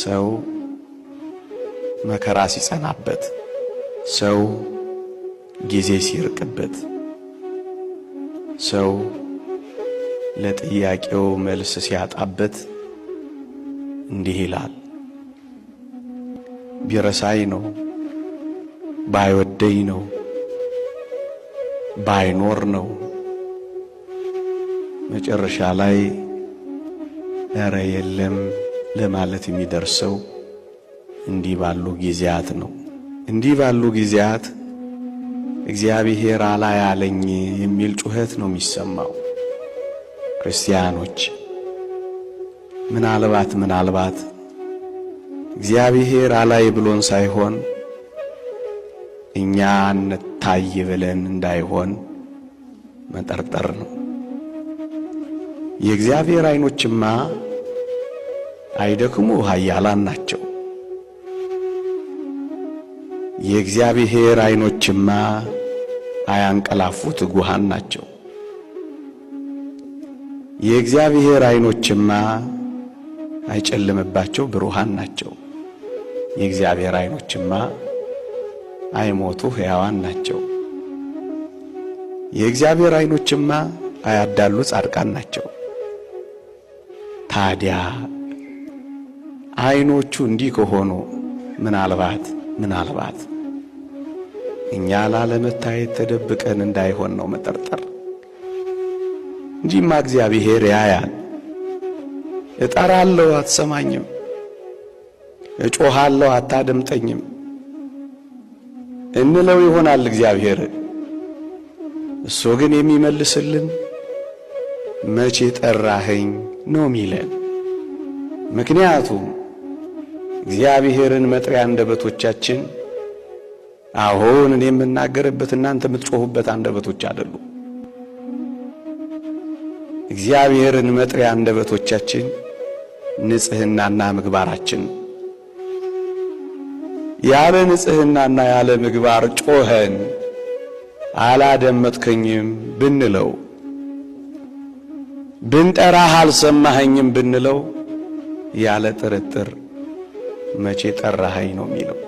ሰው መከራ ሲጸናበት፣ ሰው ጊዜ ሲርቅበት፣ ሰው ለጥያቄው መልስ ሲያጣበት እንዲህ ይላል። ቢረሳይ ነው፣ ባይወደኝ ነው፣ ባይኖር ነው። መጨረሻ ላይ ኧረ የለም ለማለት የሚደርሰው እንዲህ ባሉ ጊዜያት ነው። እንዲህ ባሉ ጊዜያት እግዚአብሔር አላያለኝ የሚል ጩኸት ነው የሚሰማው። ክርስቲያኖች ምናልባት እግዚአብሔር አላይ ብሎን ሳይሆን እኛ እንታይ ብለን እንዳይሆን መጠርጠር ነው። የእግዚአብሔር ዓይኖችማ አይደክሙ ኃያላን ናቸው። የእግዚአብሔር ዓይኖችማ አያንቀላፉ ትጉሃን ናቸው። የእግዚአብሔር ዓይኖችማ አይጨልምባቸው ብሩሃን ናቸው። የእግዚአብሔር ዓይኖችማ አይሞቱ ሕያዋን ናቸው። የእግዚአብሔር ዓይኖችማ አያዳሉ ጻድቃን ናቸው። ታዲያ ዓይኖቹ እንዲህ ከሆኑ ምናልባት እኛ ላለመታየት ተደብቀን እንዳይሆን ነው መጠርጠር። እንጂማ እግዚአብሔር ያያል። እጠራለሁ አትሰማኝም፣ እጮሃለሁ አታደምጠኝም እንለው ይሆናል እግዚአብሔር። እሱ ግን የሚመልስልን መቼ ጠራኸኝ ነው የሚለን። ምክንያቱም እግዚአብሔርን መጥሪያ አንደበቶቻችን አሁን እኔ የምናገርበት እናንተ የምትጮሁበት አንደበቶች አይደሉም። እግዚአብሔርን መጥሪያ አንደበቶቻችን ንጽሕናና ምግባራችን። ያለ ንጽሕናና ያለ ምግባር ጮኸን አላደመጥከኝም ብንለው፣ ብንጠራህ አልሰማኸኝም ብንለው ያለ ጥርጥር መቼ ጠራኸኝ ነው የሚለው።